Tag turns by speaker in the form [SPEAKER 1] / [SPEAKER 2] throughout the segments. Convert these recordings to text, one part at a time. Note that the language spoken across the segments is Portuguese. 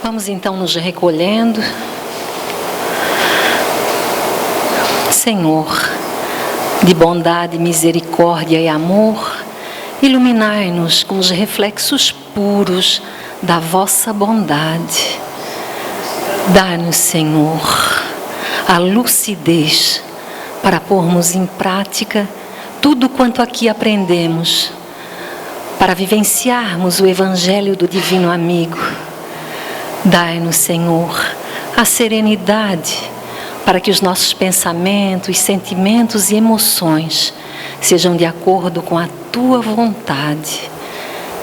[SPEAKER 1] Vamos então nos recolhendo. Senhor, de bondade, misericórdia e amor, iluminai-nos com os reflexos puros da vossa bondade. Dai-nos, Senhor, a lucidez para pormos em prática tudo quanto aqui aprendemos, para vivenciarmos o Evangelho do Divino Amigo. Dai-nos, Senhor, a serenidade para que os nossos pensamentos, sentimentos e emoções sejam de acordo com a Tua vontade.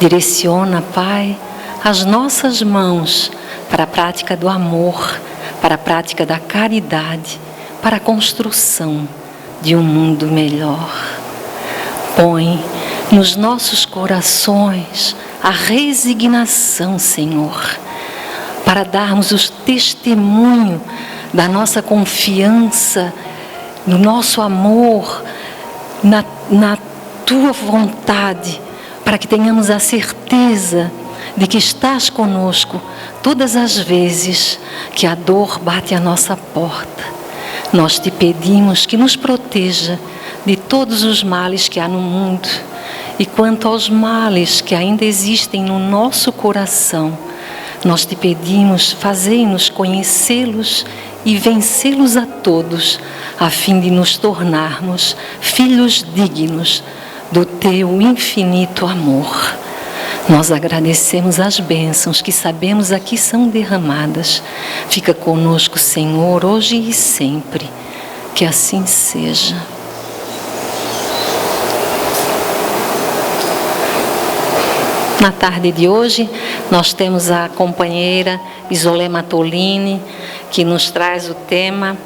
[SPEAKER 1] Direciona, Pai, as nossas mãos para a prática do amor, para a prática da caridade, para a construção de um mundo melhor. Põe nos nossos corações a resignação, Senhor, para darmos o testemunho da nossa confiança, do nosso amor na Tua vontade, para que tenhamos a certeza de que estás conosco todas as vezes que a dor bate à nossa porta. Nós te pedimos que nos proteja de todos os males que há no mundo, e quanto aos males que ainda existem no nosso coração, nós te pedimos, fazei-nos conhecê-los e vencê-los a todos, a fim de nos tornarmos filhos dignos do Teu infinito amor. Nós agradecemos as bênçãos que sabemos aqui são derramadas. Fica conosco, Senhor, hoje e sempre. Que assim seja. Na tarde de hoje, nós temos a companheira Isolê Matolini, que nos traz o tema,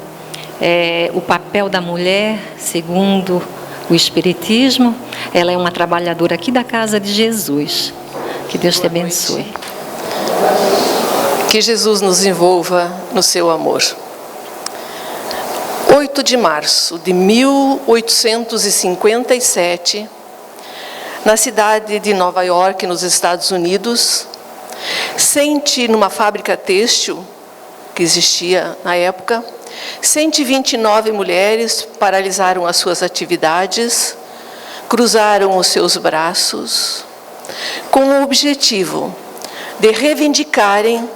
[SPEAKER 1] o papel da mulher, segundo o Espiritismo. Ela é uma trabalhadora aqui da Casa de Jesus. Que Deus te abençoe.
[SPEAKER 2] Que Jesus nos envolva no seu amor. 8 de março de 1857, na cidade de Nova York, nos Estados Unidos, sente numa fábrica têxtil que existia na época, 129 mulheres paralisaram as suas atividades, cruzaram os seus braços, com o objetivo de reivindicarem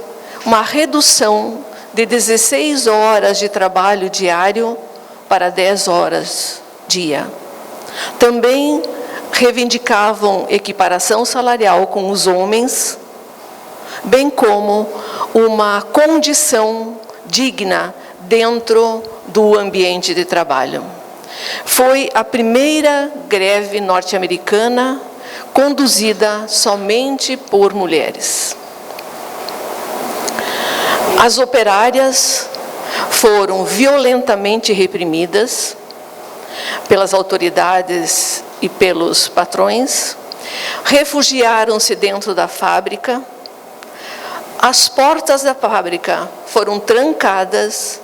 [SPEAKER 2] uma redução de 16 horas de trabalho diário para 10 horas dia. Também reivindicavam equiparação salarial com os homens, bem como uma condição digna dentro do ambiente de trabalho. Foi a primeira greve norte-americana conduzida somente por mulheres. As operárias foram violentamente reprimidas pelas autoridades e pelos patrões, refugiaram-se dentro da fábrica, as portas da fábrica foram trancadas,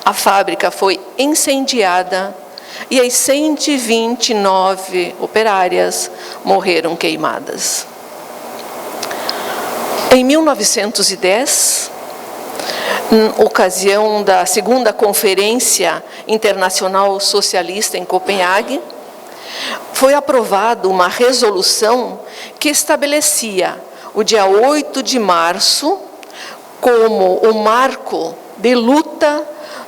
[SPEAKER 2] a fábrica foi incendiada e as 129 operárias morreram queimadas. Em 1910, em ocasião da segunda Conferência Internacional Socialista em Copenhague, foi aprovada uma resolução que estabelecia o dia 8 de março como o marco de luta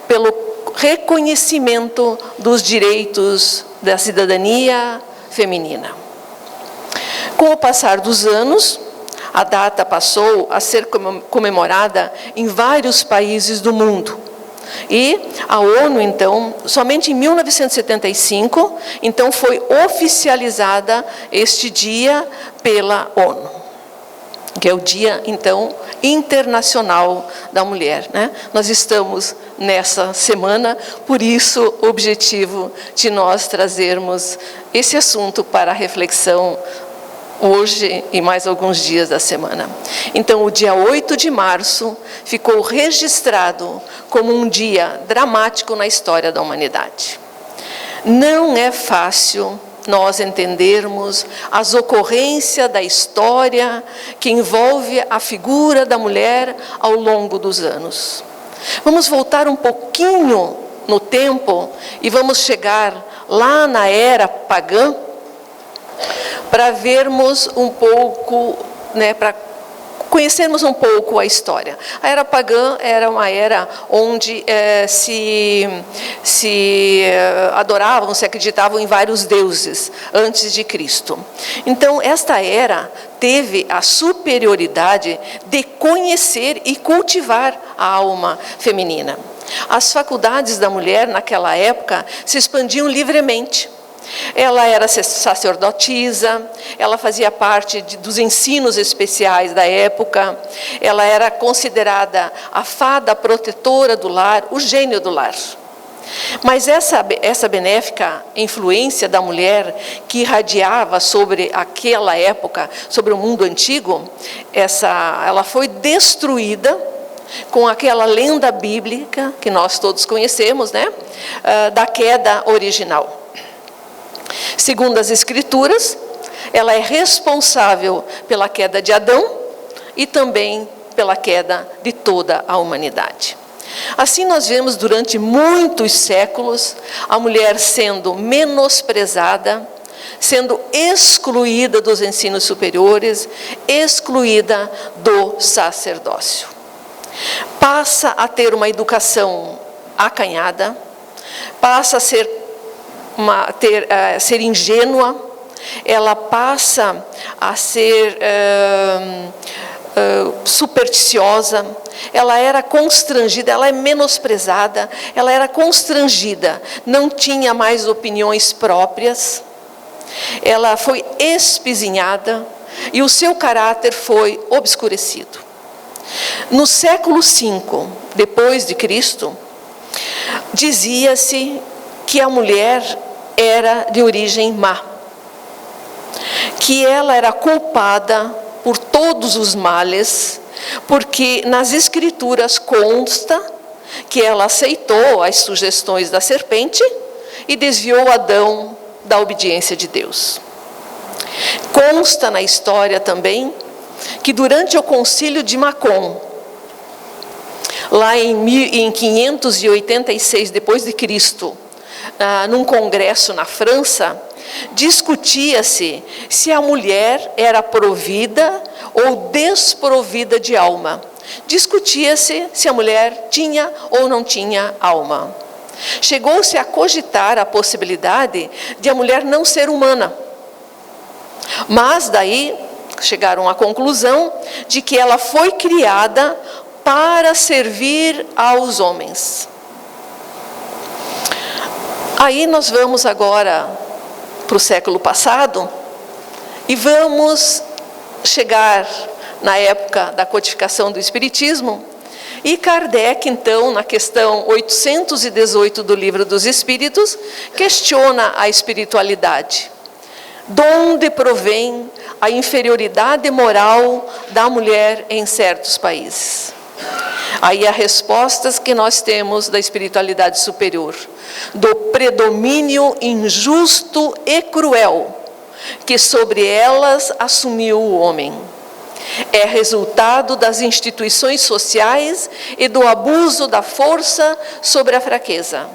[SPEAKER 2] pelo reconhecimento dos direitos da cidadania feminina. Com o passar dos anos, a data passou a ser comemorada em vários países do mundo. E a ONU, então, somente em 1975, então foi oficializada este dia pela ONU, que é o Dia, então, Internacional da Mulher, né? Nós estamos nessa semana, por isso o objetivo de nós trazermos esse assunto para a reflexão hoje e mais alguns dias da semana. Então, o dia 8 de março ficou registrado como um dia dramático na história da humanidade. Não é fácil nós entendermos as ocorrências da história que envolve a figura da mulher ao longo dos anos. Vamos voltar um pouquinho no tempo e vamos chegar lá na era pagã para vermos um pouco, para conhecermos um pouco a história. A era pagã era uma era onde se adoravam, se acreditavam em vários deuses antes de Cristo. Então, esta era teve a superioridade de conhecer e cultivar a alma feminina. As faculdades da mulher naquela época se expandiam livremente. Ela era sacerdotisa, ela fazia parte dos ensinos especiais da época, ela era considerada a fada protetora do lar, o gênio do lar. Mas essa benéfica influência da mulher que irradiava sobre aquela época, sobre o mundo antigo, ela foi destruída com aquela lenda bíblica que nós todos conhecemos, da queda original. Segundo as Escrituras, ela é responsável pela queda de Adão e também pela queda de toda a humanidade. Assim nós vemos durante muitos séculos a mulher sendo menosprezada, sendo excluída dos ensinos superiores, excluída do sacerdócio. Passa a ter uma educação acanhada, passa a ser ingênua, ela passa a ser supersticiosa, ela era constrangida, ela é menosprezada, ela era constrangida, não tinha mais opiniões próprias, ela foi espizinhada e o seu caráter foi obscurecido. No século V, depois de Cristo, dizia-se que a mulher era de origem má, que ela era culpada por todos os males, porque nas Escrituras consta que ela aceitou as sugestões da serpente e desviou Adão da obediência de Deus. Consta na história também que durante o concílio de Macon, lá em 586 depois de Cristo, num congresso na França, discutia-se se a mulher era provida ou desprovida de alma. Discutia-se se a mulher tinha ou não tinha alma. Chegou-se a cogitar a possibilidade de a mulher não ser humana. Mas daí chegaram à conclusão de que ela foi criada para servir aos homens. Aí nós vamos agora para o século passado e vamos chegar na época da codificação do Espiritismo, e Kardec, então, na questão 818 do Livro dos Espíritos, questiona a espiritualidade. De onde provém a inferioridade moral da mulher em certos países? Aí há respostas que nós temos da espiritualidade superior, do predomínio injusto e cruel que sobre elas assumiu o homem. É resultado das instituições sociais e do abuso da força sobre a fraqueza.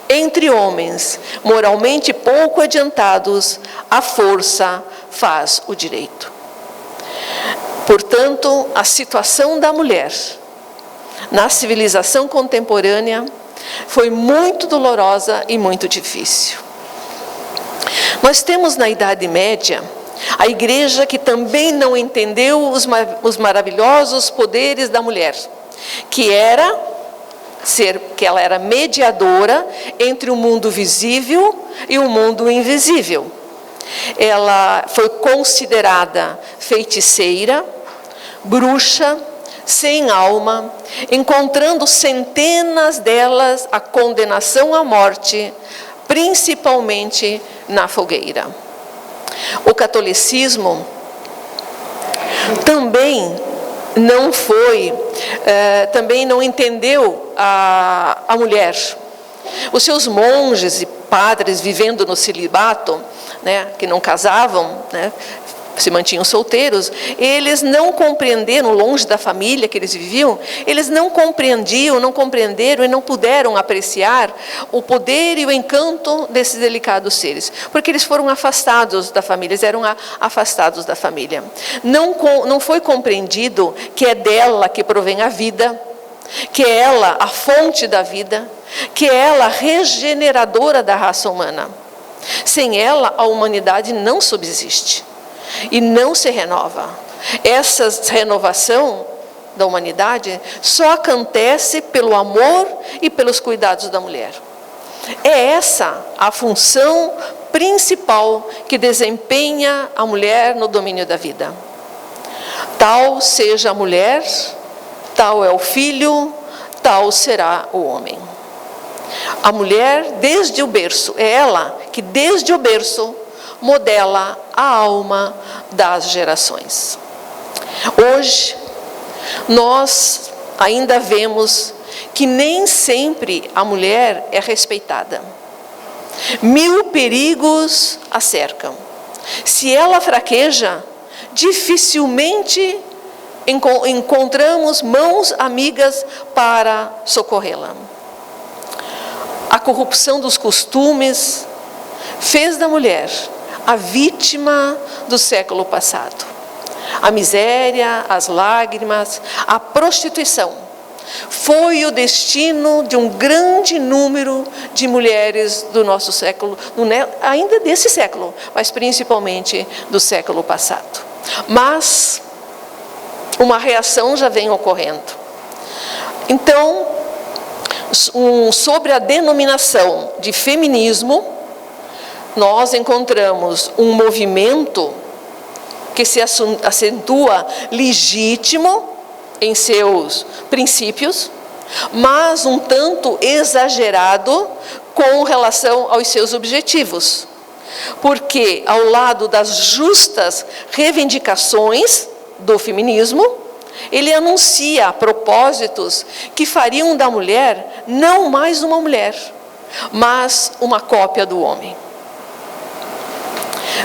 [SPEAKER 2] Entre homens moralmente pouco adiantados, a força faz o direito. Portanto, a situação da mulher na civilização contemporânea foi muito dolorosa e muito difícil. Nós temos na Idade Média a igreja que também não entendeu os maravilhosos poderes da mulher, que ela era mediadora entre o mundo visível e o mundo invisível. Ela foi considerada feiticeira, bruxa, sem alma, encontrando centenas delas a condenação à morte, principalmente na fogueira. O catolicismo também não entendeu a mulher. Os seus monges e padres vivendo no celibato, né, que não casavam, né, se mantinham solteiros, eles não compreenderam, longe da família que eles viviam, eles não compreenderam e não puderam apreciar o poder e o encanto desses delicados seres, porque eles foram afastados da família, eles eram afastados da família. Não foi compreendido que é dela que provém a vida, que é ela a fonte da vida, que é ela a regeneradora da raça humana. Sem ela, a humanidade não subsiste e não se renova. Essa renovação da humanidade só acontece pelo amor e pelos cuidados da mulher. É essa a função principal que desempenha a mulher no domínio da vida. Tal seja a mulher, tal é o filho, tal será o homem. A mulher, desde o berço, é ela que desde o berço modela a alma das gerações. Hoje, nós ainda vemos que nem sempre a mulher é respeitada. 1000 perigos a cercam. Se ela fraqueja, dificilmente encontramos mãos amigas para socorrê-la. A corrupção dos costumes fez da mulher a vítima do século passado. A miséria, as lágrimas, a prostituição foi o destino de um grande número de mulheres do nosso século, ainda desse século, mas principalmente do século passado. Mas uma reação já vem ocorrendo. Então, sobre a denominação de feminismo, nós encontramos um movimento que se acentua legítimo em seus princípios, mas um tanto exagerado com relação aos seus objetivos. Porque, ao lado das justas reivindicações do feminismo, ele anuncia propósitos que fariam da mulher não mais uma mulher, mas uma cópia do homem.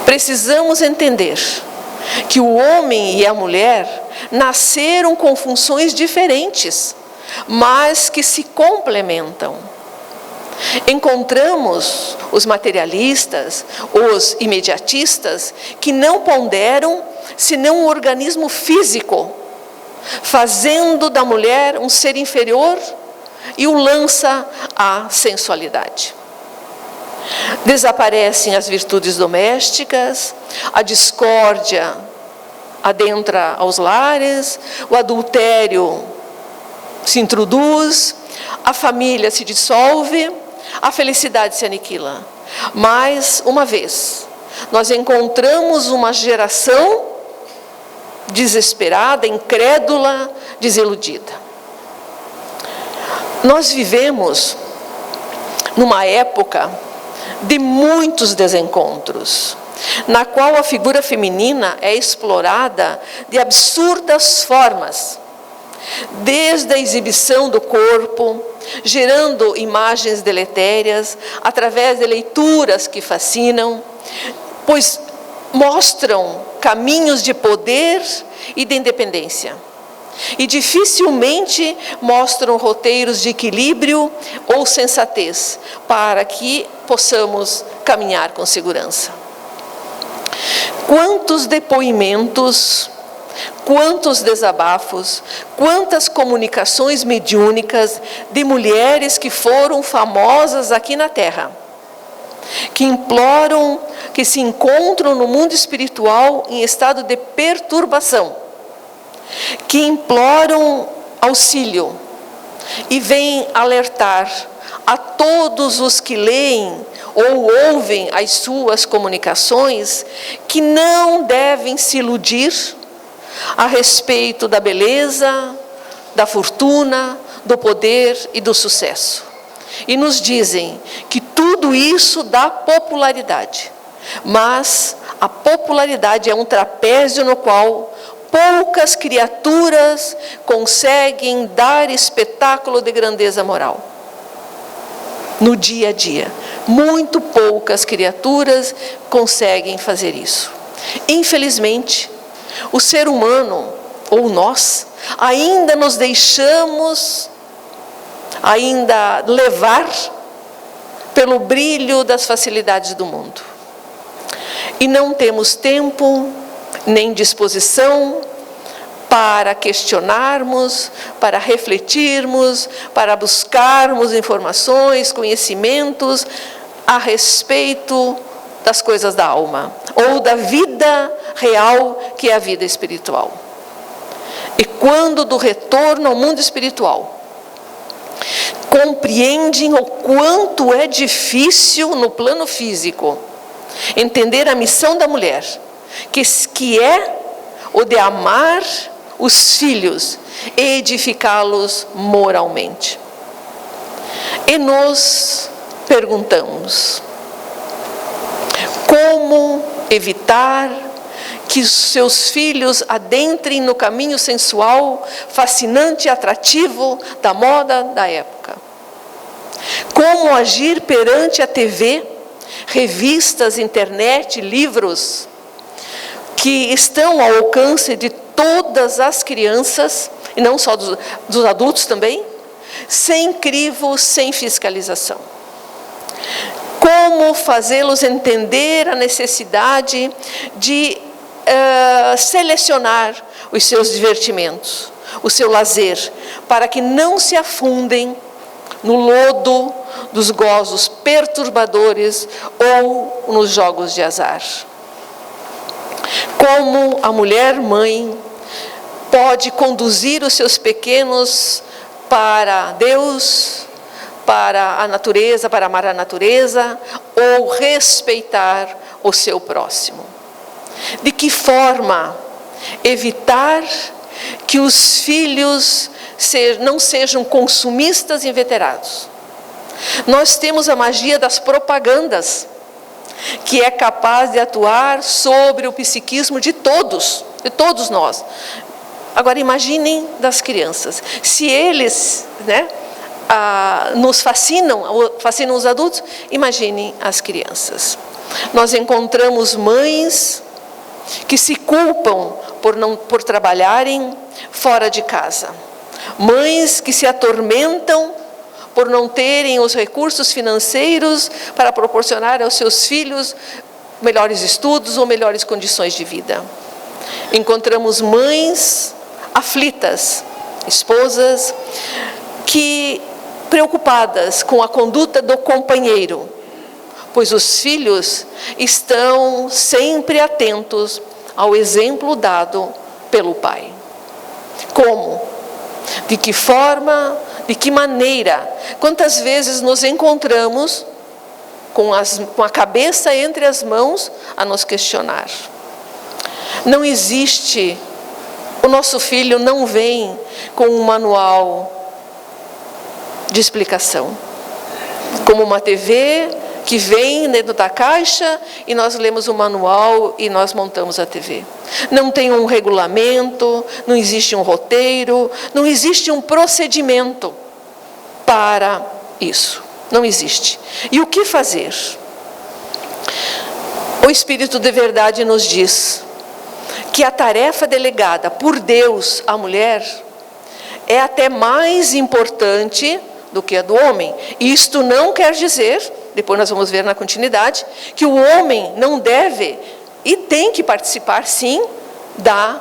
[SPEAKER 2] Precisamos entender que o homem e a mulher nasceram com funções diferentes, mas que se complementam. Encontramos os materialistas, os imediatistas, que não ponderam senão um organismo físico, fazendo da mulher um ser inferior e o lança à sensualidade. Desaparecem as virtudes domésticas, a discórdia adentra aos lares, o adultério se introduz, a família se dissolve, a felicidade se aniquila. Mais uma vez, nós encontramos uma geração desesperada, incrédula, desiludida. Nós vivemos numa época de muitos desencontros, na qual a figura feminina é explorada de absurdas formas, desde a exibição do corpo, gerando imagens deletérias, através de leituras que fascinam, pois mostram caminhos de poder e de independência. E dificilmente mostram roteiros de equilíbrio ou sensatez, para que possamos caminhar com segurança. Quantos depoimentos, quantos desabafos, quantas comunicações mediúnicas de mulheres que foram famosas aqui na Terra, que imploram, que se encontram no mundo espiritual em estado de perturbação, que imploram auxílio e vêm alertar a todos os que leem ou ouvem as suas comunicações que não devem se iludir a respeito da beleza, da fortuna, do poder e do sucesso. E nos dizem que tudo isso dá popularidade, mas a popularidade é um trapézio no qual poucas criaturas conseguem dar espetáculo de grandeza moral. no dia a dia. Muito poucas criaturas conseguem fazer isso. Infelizmente, o ser humano, ou nós, ainda nos deixamos levar pelo brilho das facilidades do mundo. E não temos tempo, nem disposição para questionarmos, para refletirmos, para buscarmos informações, conhecimentos a respeito das coisas da alma, ou da vida real, que é a vida espiritual. E quando do retorno ao mundo espiritual, compreendem o quanto é difícil no plano físico entender a missão da mulher, que é o de amar os filhos e edificá-los moralmente. E nós perguntamos: como evitar que os seus filhos adentrem no caminho sensual, fascinante e atrativo da moda da época? Como agir perante a TV, revistas, internet, livros, que estão ao alcance de todas as crianças, e não só dos adultos também, sem crivo, sem fiscalização? Como fazê-los entender a necessidade de selecionar os seus divertimentos, o seu lazer, para que não se afundem no lodo dos gozos perturbadores ou nos jogos de azar? Como a mulher mãe pode conduzir os seus pequenos para Deus, para a natureza, para amar a natureza, ou respeitar o seu próximo? De que forma evitar que os filhos não sejam consumistas inveterados? Nós temos a magia das propagandas, que é capaz de atuar sobre o psiquismo de todos nós. Agora imaginem das crianças. Se eles nos fascinam os adultos, imaginem as crianças. Nós encontramos mães que se culpam por trabalharem fora de casa. Mães que se atormentam por não terem os recursos financeiros para proporcionar aos seus filhos melhores estudos ou melhores condições de vida. Encontramos mães aflitas, esposas, que preocupadas com a conduta do companheiro, pois os filhos estão sempre atentos ao exemplo dado pelo pai. Como? De que forma? De que maneira? Quantas vezes nos encontramos com a cabeça entre as mãos a nos questionar? Não existe, o nosso filho não vem com um manual de explicação, como uma TV que vem dentro da caixa e nós lemos o manual e nós montamos a TV. Não tem um regulamento, não existe um roteiro, não existe um procedimento para isso. Não existe. E o que fazer? O Espírito de Verdade nos diz que a tarefa delegada por Deus à mulher é até mais importante do que a do homem. Isto não quer dizer, depois nós vamos ver na continuidade, que o homem não deve e tem que participar, sim, da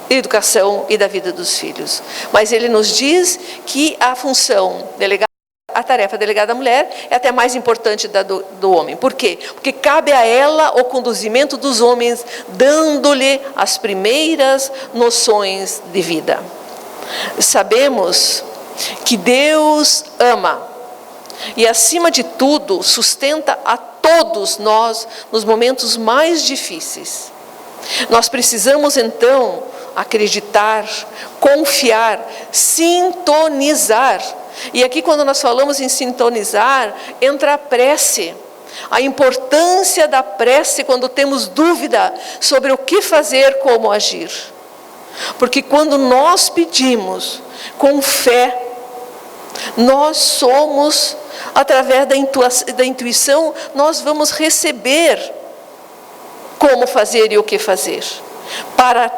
[SPEAKER 2] educação e da vida dos filhos. Mas ele nos diz que a função delegada, a tarefa delegada à mulher é até mais importante da do homem. Por quê? Porque cabe a ela o conduzimento dos homens, dando-lhe as primeiras noções de vida. Sabemos que Deus ama e, acima de tudo, sustenta a todos nós nos momentos mais difíceis. Nós precisamos, então, acreditar, confiar, sintonizar. E aqui, quando nós falamos em sintonizar, entra a prece. A importância da prece quando temos dúvida sobre o que fazer, como agir. Porque quando nós pedimos com fé, Nós somos, através da intuição, nós vamos receber como fazer e o que fazer, para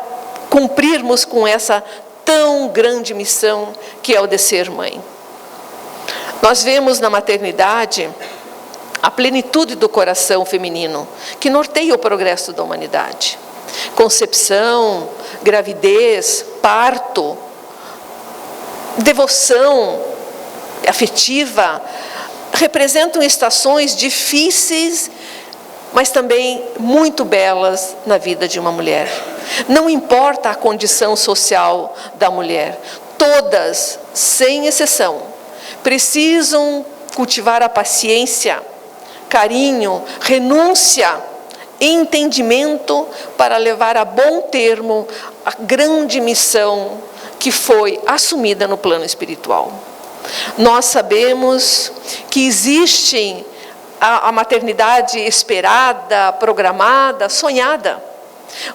[SPEAKER 2] cumprirmos com essa tão grande missão que é o de ser mãe. Nós vemos na maternidade a plenitude do coração feminino, que norteia o progresso da humanidade. Concepção, gravidez, parto, devoção afetiva, representam estações difíceis, mas também muito belas na vida de uma mulher. Não importa a condição social da mulher, todas, sem exceção, precisam cultivar a paciência, carinho, renúncia, entendimento para levar a bom termo a grande missão que foi assumida no plano espiritual. Nós sabemos que existe a maternidade esperada, programada, sonhada,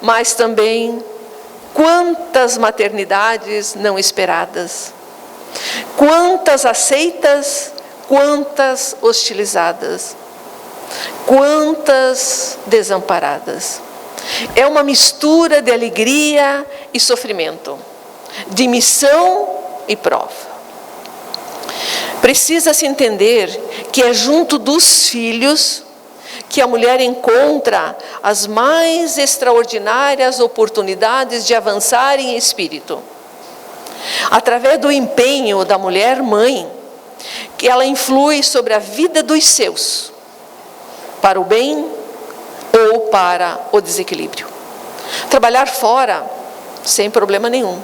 [SPEAKER 2] mas também quantas maternidades não esperadas, quantas aceitas, quantas hostilizadas, quantas desamparadas. É uma mistura de alegria e sofrimento, de missão e prova. Precisa-se entender que é junto dos filhos que a mulher encontra as mais extraordinárias oportunidades de avançar em espírito. Através do empenho da mulher mãe, que ela influi sobre a vida dos seus, para o bem ou para o desequilíbrio. Trabalhar fora, sem problema nenhum,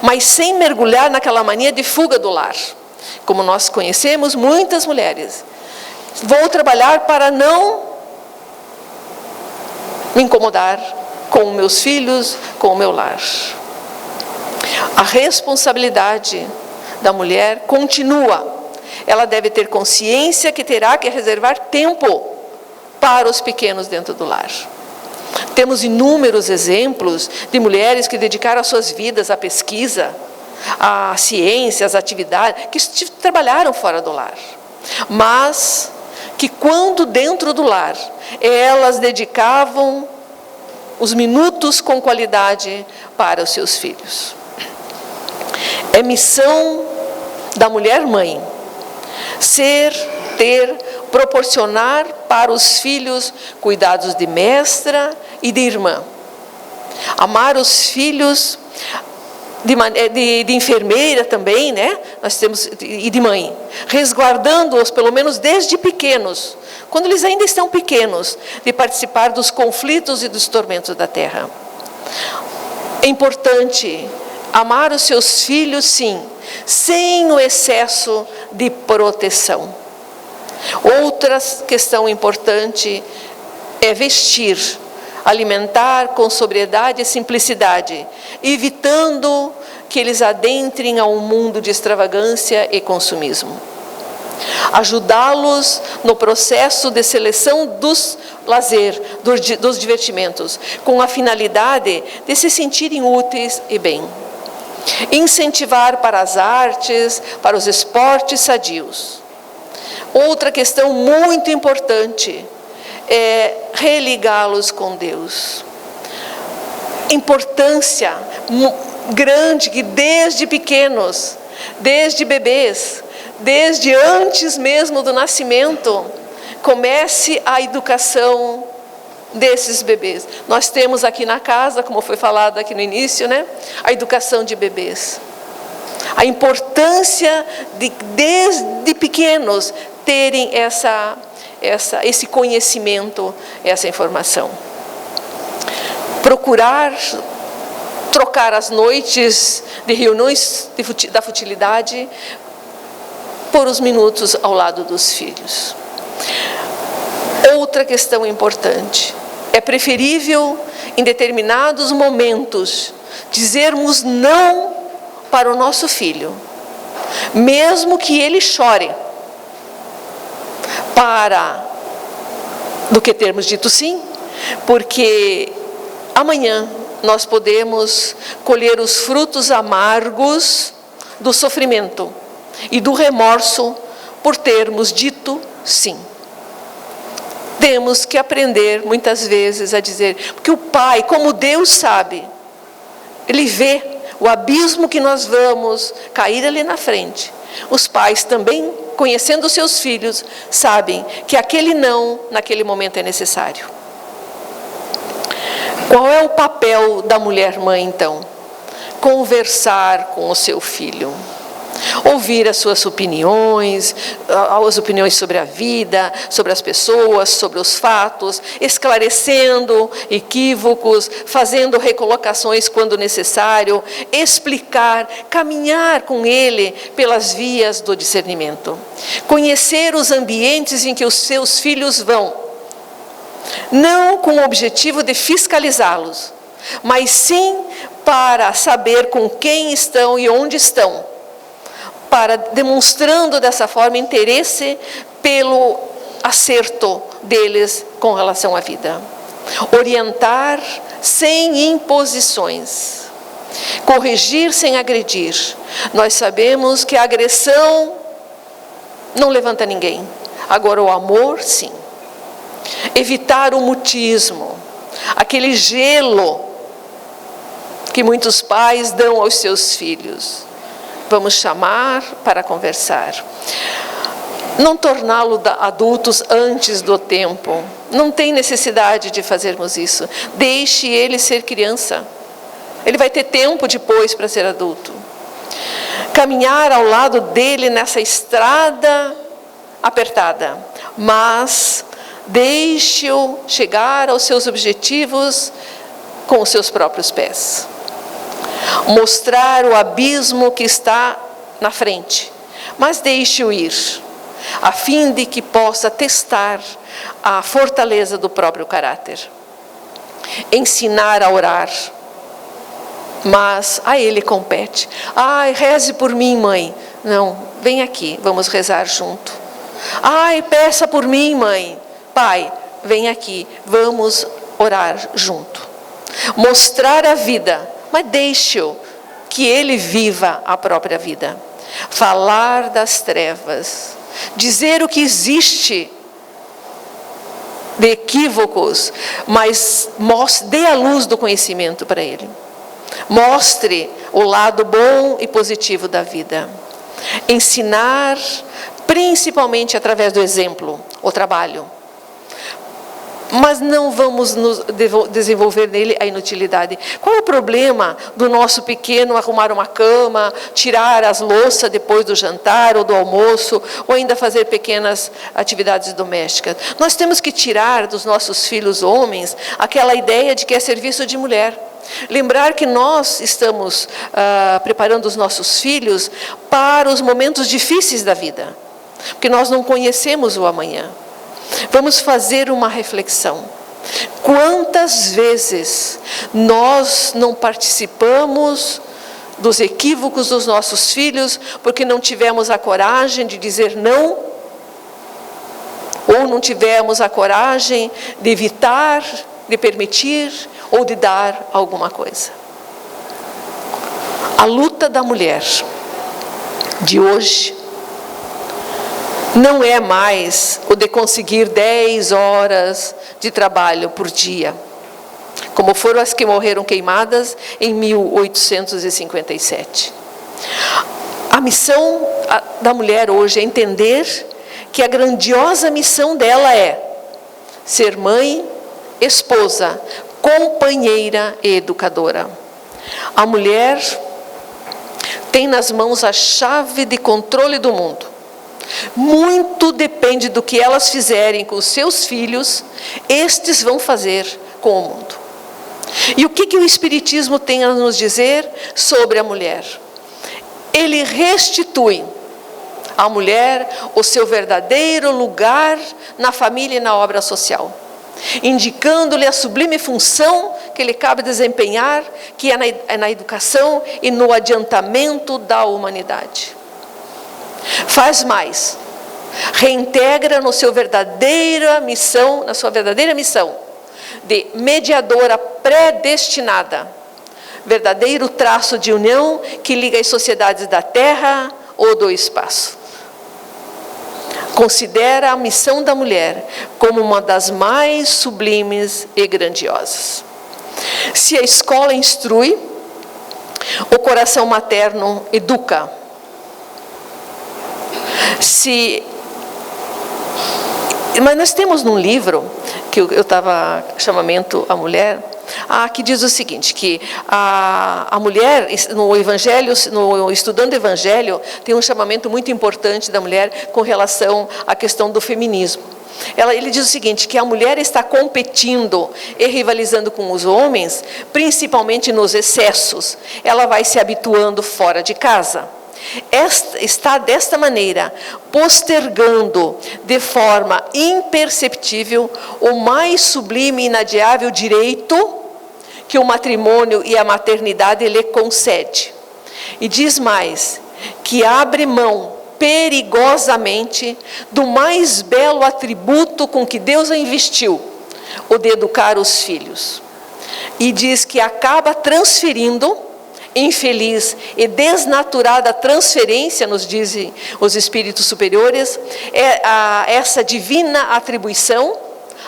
[SPEAKER 2] mas sem mergulhar naquela mania de fuga do lar. Como nós conhecemos muitas mulheres, vou trabalhar para não me incomodar com meus filhos, com o meu lar. A responsabilidade da mulher continua. Ela deve ter consciência que terá que reservar tempo para os pequenos dentro do lar. Temos inúmeros exemplos de mulheres que dedicaram as suas vidas à pesquisa, à ciência, às atividades, que trabalharam fora do lar, mas que quando dentro do lar, elas dedicavam os minutos com qualidade para os seus filhos. É missão da mulher mãe proporcionar para os filhos cuidados de mestra e de irmã. Amar os filhos de enfermeira também, né? Nós temos, e de mãe, resguardando-os, pelo menos desde pequenos, quando eles ainda estão pequenos, de participar dos conflitos e dos tormentos da terra. É importante amar os seus filhos, sim, sem o excesso de proteção. Outra questão importante é vestir, alimentar com sobriedade e simplicidade, evitando que eles adentrem a um mundo de extravagância e consumismo. Ajudá-los no processo de seleção dos lazer, dos divertimentos, com a finalidade de se sentirem úteis e bem. Incentivar para as artes, para os esportes sadios. Outra questão muito importante é religá-los com Deus. Importância grande que desde pequenos, desde bebês, desde antes mesmo do nascimento, comece a educação desses bebês. Nós temos aqui na casa, como foi falado aqui no início, né, a educação de bebês. A importância de, desde pequenos, terem esse conhecimento, essa informação. Procurar trocar as noites de reuniões da futilidade por os minutos ao lado dos filhos. Outra questão importante. É preferível, em determinados momentos, dizermos não para o nosso filho, mesmo que ele chore, do que termos dito sim, porque amanhã nós podemos colher os frutos amargos do sofrimento e do remorso por termos dito sim. Temos que aprender muitas vezes a dizer, porque o Pai, como Deus sabe, Ele vê o abismo que nós vamos cair ali na frente. Os pais também, conhecendo os seus filhos, sabem que aquele não, naquele momento é necessário. Qual é o papel da mulher mãe, então? Conversar com o seu filho. Ouvir as suas opiniões, as opiniões sobre a vida, sobre as pessoas, sobre os fatos, esclarecendo equívocos, fazendo recolocações quando necessário, explicar, caminhar com ele pelas vias do discernimento. Conhecer os ambientes em que os seus filhos vão, não com o objetivo de fiscalizá-los, mas sim para saber com quem estão e onde estão, para demonstrando dessa forma interesse pelo acerto deles com relação à vida. Orientar sem imposições. Corrigir sem agredir. Nós sabemos que a agressão não levanta ninguém. Agora o amor, sim. Evitar o mutismo, aquele gelo que muitos pais dão aos seus filhos. Vamos chamar para conversar. Não torná-lo adultos antes do tempo. Não tem necessidade de fazermos isso. Deixe ele ser criança. Ele vai ter tempo depois para ser adulto. Caminhar ao lado dele nessa estrada apertada, mas deixe-o chegar aos seus objetivos com os seus próprios pés. Mostrar o abismo que está na frente, mas deixe-o ir, a fim de que possa testar a fortaleza do próprio caráter. Ensinar a orar, mas a ele compete. Ai, reze por mim, mãe. Não, vem aqui, vamos rezar junto. Ai, peça por mim, mãe. Pai, vem aqui, vamos orar junto. Mostrar a vida, mas deixe-o que ele viva a própria vida. Falar das trevas, dizer o que existe de equívocos, mas dê a luz do conhecimento para ele. Mostre o lado bom e positivo da vida. Ensinar, principalmente através do exemplo, o trabalho. Mas não vamos desenvolver nele a inutilidade. Qual é o problema do nosso pequeno arrumar uma cama, tirar as louças depois do jantar ou do almoço, ou ainda fazer pequenas atividades domésticas? Nós temos que tirar dos nossos filhos homens aquela ideia de que é serviço de mulher. Lembrar que nós estamos preparando os nossos filhos para os momentos difíceis da vida, porque nós não conhecemos o amanhã. Vamos fazer uma reflexão. Quantas vezes nós não participamos dos equívocos dos nossos filhos porque não tivemos a coragem de dizer não? Ou não tivemos a coragem de evitar, de permitir ou de dar alguma coisa? A luta da mulher de hoje não é mais o de conseguir 10 horas de trabalho por dia, como foram as que morreram queimadas em 1857. A missão da mulher hoje é entender que a grandiosa missão dela é ser mãe, esposa, companheira e educadora. A mulher tem nas mãos a chave de controle do mundo. Muito depende do que elas fizerem com os seus filhos, estes vão fazer com o mundo. E o que o Espiritismo tem a nos dizer sobre a mulher? Ele restitui à mulher o seu verdadeiro lugar na família e na obra social, indicando-lhe a sublime função que lhe cabe desempenhar, que é na educação e no adiantamento da humanidade. Faz mais, reintegra na sua verdadeira missão de mediadora predestinada, verdadeiro traço de união que liga as sociedades da terra, ou do espaço. Considera a missão da mulher como uma das mais sublimes e grandiosas. Se a escola instrui, o coração materno educa. Mas nós temos num livro, que eu estava, Chamamento à Mulher, que diz o seguinte, que a mulher, no Evangelho, no Estudando o Evangelho, tem um chamamento muito importante da mulher com relação à questão do feminismo. Ele diz o seguinte, que a mulher está competindo e rivalizando com os homens, principalmente nos excessos. Ela vai se habituando fora de casa. Está desta maneira postergando de forma imperceptível o mais sublime e inadiável direito que o matrimônio e a maternidade lhe concede. E diz mais, que abre mão perigosamente do mais belo atributo com que Deus a investiu, o de educar os filhos. E diz que acaba transferindo, infeliz e desnaturada transferência, nos dizem os espíritos superiores, essa divina atribuição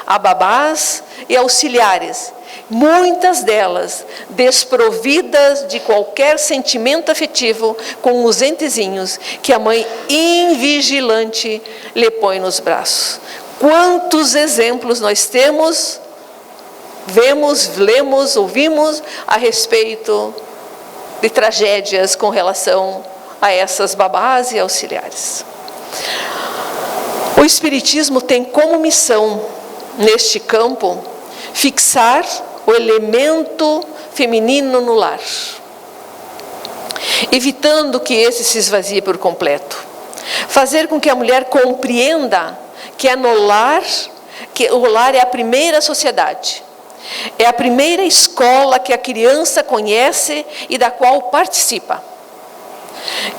[SPEAKER 2] a babás e auxiliares, muitas delas desprovidas de qualquer sentimento afetivo com os entezinhos que a mãe invigilante lhe põe nos braços. Quantos exemplos nós temos, vemos, lemos, ouvimos a respeito de tragédias com relação a essas babás e auxiliares. O Espiritismo tem como missão, neste campo, fixar o elemento feminino no lar, evitando que esse se esvazie por completo. Fazer com que a mulher compreenda que é no lar, que o lar é a primeira sociedade, é a primeira escola que a criança conhece e da qual participa.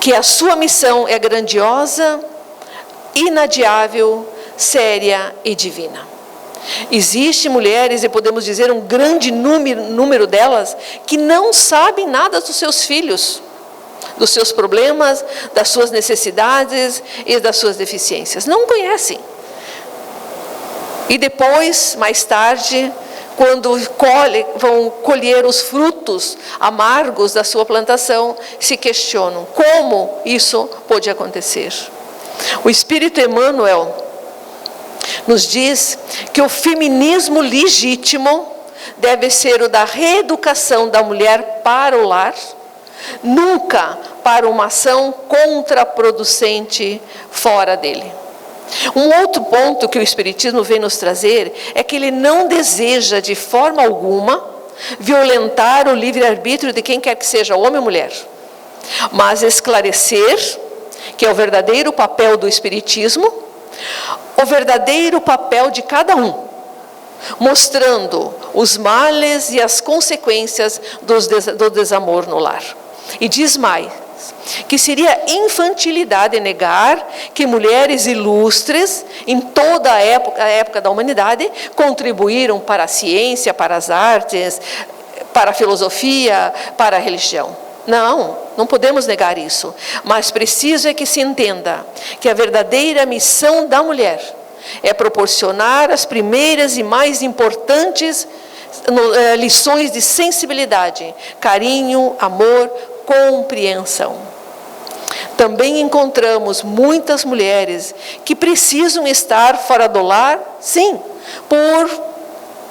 [SPEAKER 2] Que a sua missão é grandiosa, inadiável, séria e divina. Existem mulheres, e podemos dizer um grande número delas, que não sabem nada dos seus filhos, dos seus problemas, das suas necessidades e das suas deficiências. Não conhecem. E depois, mais tarde, quando vão colher os frutos amargos da sua plantação, se questionam como isso pode acontecer. O Espírito Emmanuel nos diz que o feminismo legítimo deve ser o da reeducação da mulher para o lar, nunca para uma ação contraproducente fora dele. Um outro ponto que o Espiritismo vem nos trazer é que ele não deseja de forma alguma violentar o livre-arbítrio de quem quer que seja, homem ou mulher, mas esclarecer que é o verdadeiro papel do Espiritismo, o verdadeiro papel de cada um, mostrando os males e as consequências do desamor no lar. E diz mais, que seria infantilidade negar que mulheres ilustres, em toda a época da humanidade, contribuíram para a ciência, para as artes, para a filosofia, para a religião. Não podemos negar isso, mas preciso é que se entenda que a verdadeira missão da mulher é proporcionar as primeiras e mais importantes lições de sensibilidade, carinho, amor, compreensão. Também encontramos muitas mulheres que precisam estar fora do lar, sim, por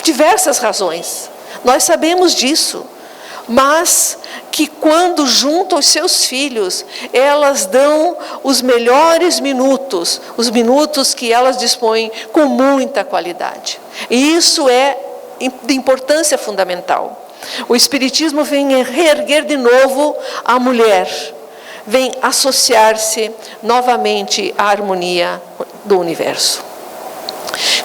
[SPEAKER 2] diversas razões. Nós sabemos disso, mas que quando junto aos seus filhos, elas dão os melhores minutos, os minutos que elas dispõem com muita qualidade. E isso é de importância fundamental. O Espiritismo vem reerguer de novo a mulher, vem associar-se novamente à harmonia do universo.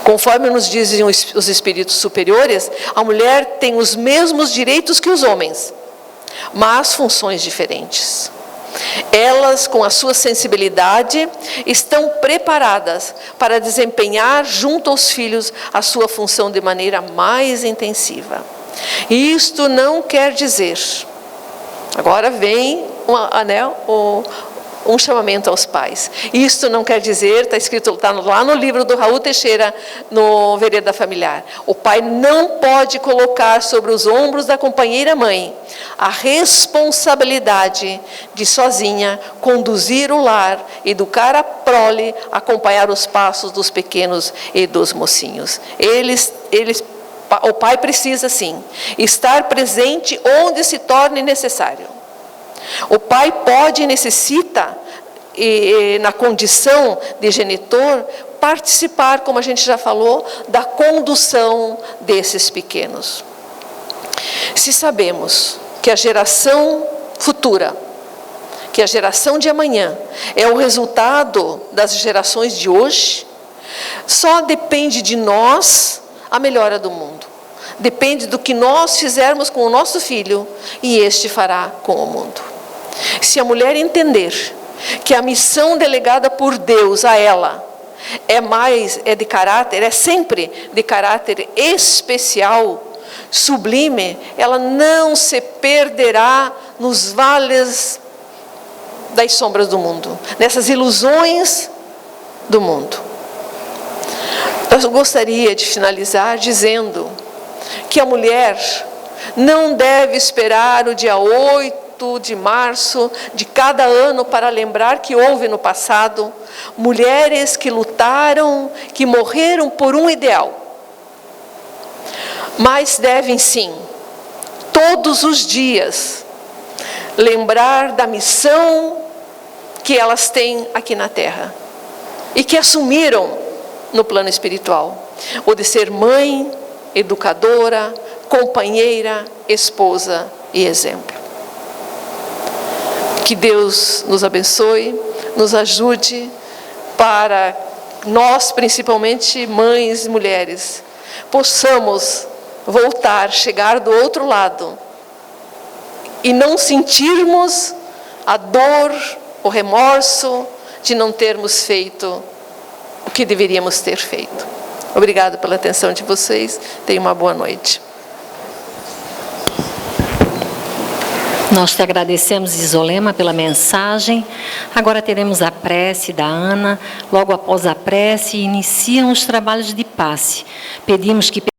[SPEAKER 2] Conforme nos dizem os espíritos superiores, a mulher tem os mesmos direitos que os homens, mas funções diferentes. Elas, com a sua sensibilidade, estão preparadas para desempenhar junto aos filhos a sua função de maneira mais intensiva. E isto não quer dizer, agora vem um chamamento aos pais. Isto não quer dizer, está escrito lá no livro do Raul Teixeira, no Vereda Familiar, o pai não pode colocar sobre os ombros da companheira mãe a responsabilidade de sozinha conduzir o lar, educar a prole, acompanhar os passos dos pequenos e dos mocinhos. O pai precisa sim estar presente onde se torne necessário. O pai pode e necessita, na condição de genitor, participar, como a gente já falou, da condução desses pequenos. Se sabemos que a geração futura, que a geração de amanhã é o resultado das gerações de hoje, só depende de nós a melhora do mundo. Depende do que nós fizermos com o nosso filho e este fará com o mundo. Se a mulher entender que a missão delegada por Deus a ela é sempre de caráter especial, sublime, ela não se perderá nos vales das sombras do mundo, nessas ilusões do mundo. Eu gostaria de finalizar dizendo que a mulher não deve esperar o dia 8 de março de cada ano para lembrar que houve no passado mulheres que lutaram, que morreram por um ideal. Mas devem sim, todos os dias, lembrar da missão que elas têm aqui na Terra e que assumiram no plano espiritual, o de ser mãe, educadora, companheira, esposa e exemplo. Que Deus nos abençoe, nos ajude para nós, principalmente mães e mulheres, possamos voltar, chegar do outro lado e não sentirmos a dor, o remorso de não termos feito o que deveríamos ter feito. Obrigada pela atenção de vocês. Tenham uma boa noite.
[SPEAKER 1] Nós te agradecemos, Isolema, pela mensagem. Agora teremos a prece da Ana. Logo após a prece, iniciam os trabalhos de passe. Pedimos que